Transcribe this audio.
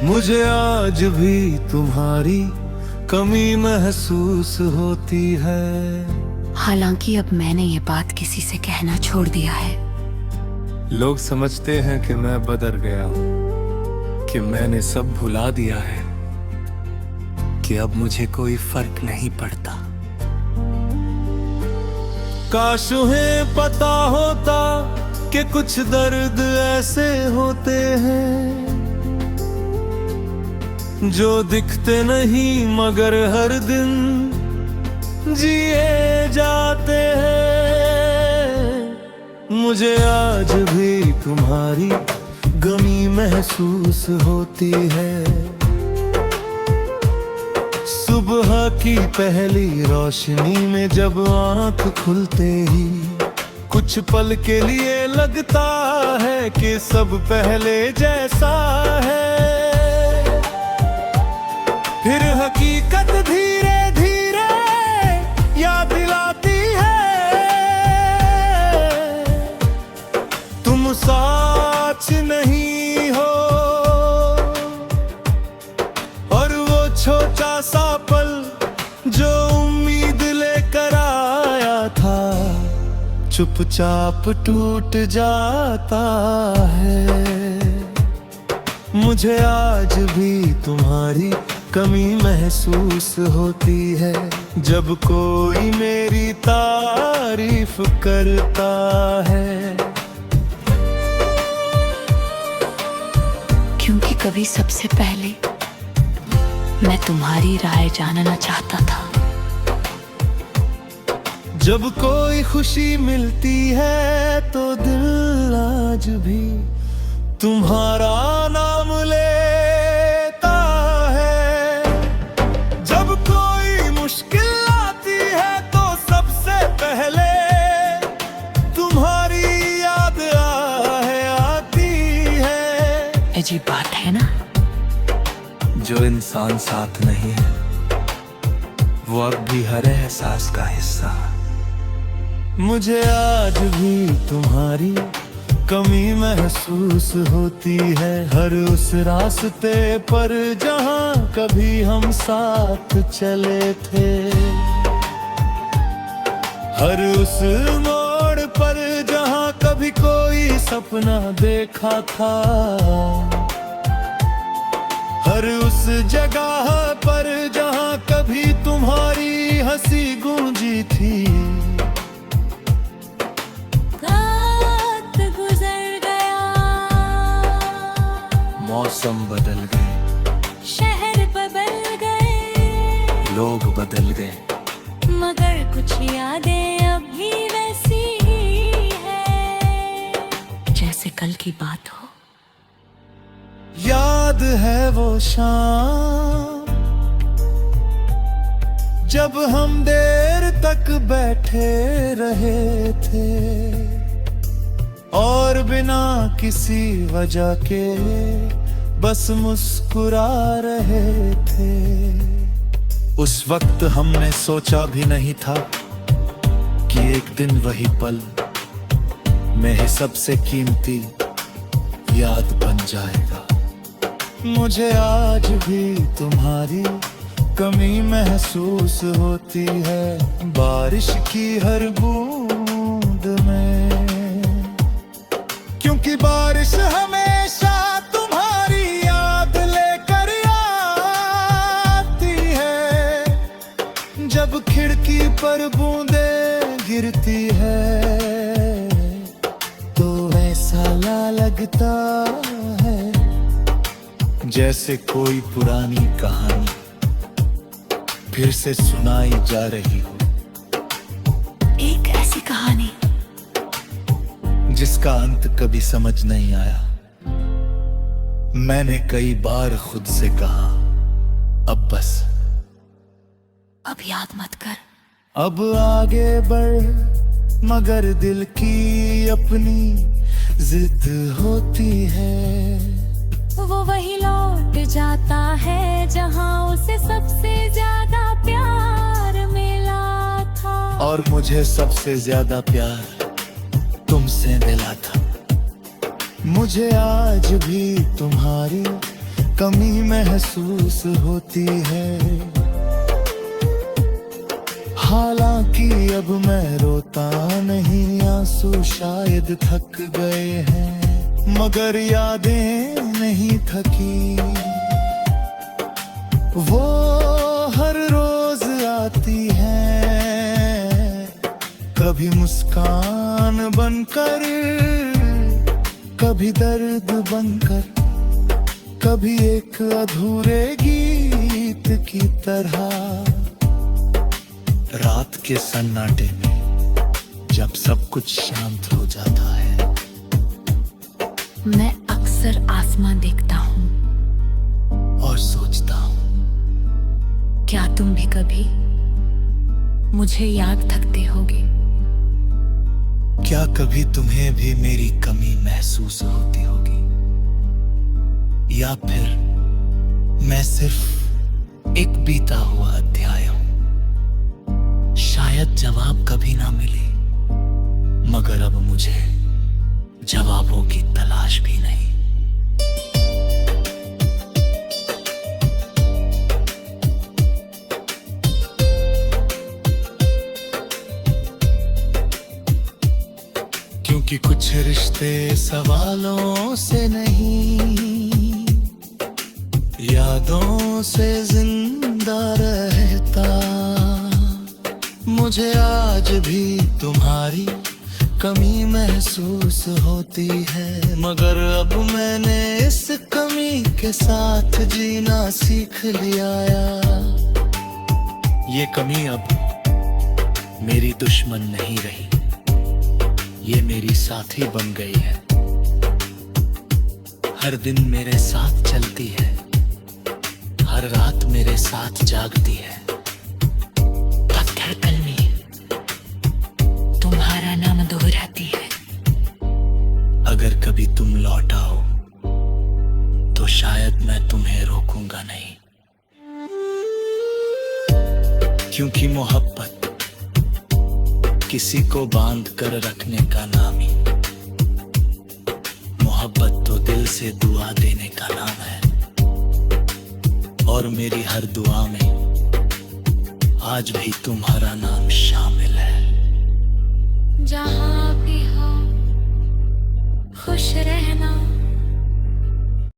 मुझे आज भी तुम्हारी कमी महसूस होती है। हालांकि अब मैंने ये बात किसी से कहना छोड़ दिया है। लोग समझते हैं कि मैं बदल गया हूँ, कि मैंने सब भुला दिया है, कि अब मुझे कोई फर्क नहीं पड़ता। काश उन्हें पता होता कि कुछ दर्द ऐसे होते हैं जो दिखते नहीं मगर हर दिन जिए जाते हैं। मुझे आज भी तुम्हारी कमी महसूस होती है। सुबह की पहली रोशनी में जब आँख खुलते ही कुछ पल के लिए लगता है कि सब पहले जैसा है। फिर हकीकत धीरे धीरे याद दिलाती है, तुम साथ नहीं हो। और वो छोटा सा पल जो उम्मीद लेकर आया था चुपचाप टूट जाता है। मुझे आज भी तुम्हारी कमी महसूस होती है जब कोई मेरी तारीफ करता है। क्योंकि कभी सबसे पहले मैं तुम्हारी राय जानना चाहता था। जब कोई खुशी मिलती है तो दिल आज भी तुम्हारा नाम लेता है। जब कोई मुश्किल आती है तो सबसे पहले तुम्हारी याद आती है। अजीब बात है ना, जो इंसान साथ नहीं है वो अब भी हर एहसास का हिस्सा। मुझे आज भी तुम्हारी कमी महसूस होती है हर उस रास्ते पर जहां कभी हम साथ चले थे। हर उस मोड़ पर जहां कभी कोई सपना देखा था। हर उस जगह पर जहां कभी तुम्हारी हंसी गूंजी थी। मौसम बदल गए, शहर बदल गए, लोग बदल गए, मगर कुछ यादें अभी वैसी ही है जैसे कल की बात हो। याद है वो शाम जब हम देर तक बैठे रहे थे और बिना किसी वजह के बस मुस्कुरा रहे थे। उस वक्त हमने सोचा भी नहीं था कि एक दिन वही पल मेरे सबसे कीमती याद बन जाएगा। मुझे आज भी तुम्हारी कमी महसूस होती है बारिश की हर बूंद में, क्योंकि बारिश हमेशा तुम्हारी याद लेकर आती है। जब खिड़की पर बूंदें गिरती है तो ऐसा लगता है जैसे कोई पुरानी कहानी फिर से सुनाई जा रही हो। एक ऐसी कहानी जिसका अंत कभी समझ नहीं आया। मैंने कई बार खुद से कहा अब बस, अब याद मत कर, अब आगे बढ़, मगर दिल की अपनी जिद होती है। वो वही लौट जाता है जहां उसे सबसे ज्यादा प्यार मिला था। और मुझे सबसे ज्यादा प्यार तुमसे मिला था। मुझे आज भी तुम्हारी कमी महसूस होती है। हालांकि अब मैं रोता नहीं, आंसू शायद थक गए हैं, मगर यादें नहीं थकी। वो हर रोज आती हैं, कभी मुस्कान बनकर, कभी दर्द बनकर, कभी एक अधूरे गीत की तरह। रात के सन्नाटे में जब सब कुछ शांत हो जाता है, मैं अक्सर आसमां देखता हूँ और सोचता हूँ, क्या तुम भी कभी मुझे याद रखते होगे? क्या कभी तुम्हें भी मेरी कमी महसूस होती होगी? या फिर मैं सिर्फ एक बीता हुआ अध्याय हूं? शायद जवाब कभी ना मिले, मगर अब मुझे जवाबों की तलाश भी नहीं। क्योंकि कुछ रिश्ते सवालों से नहीं, यादों से जिंदा रहता। मुझे आज भी तुम्हारी कमी महसूस होती है, मगर अब मैंने इस कमी के साथ जीना सीख लिया। ये कमी अब मेरी दुश्मन नहीं रही, ये मेरी साथी बन गई है। हर दिन मेरे साथ चलती है, हर रात मेरे साथ जागती है। धड़कन में तुम्हारा नाम दोहराती है। अगर कभी तुम लौट आओ तो शायद मैं तुम्हें रोकूंगा नहीं, क्योंकि मोहब्बत किसी को बांध कर रखने का नाम ही, मोहब्बत तो दिल से दुआ देने का नाम है। और मेरी हर दुआ में आज भी तुम्हारा नाम शामिल है। जहाँ भी हो खुश रहना।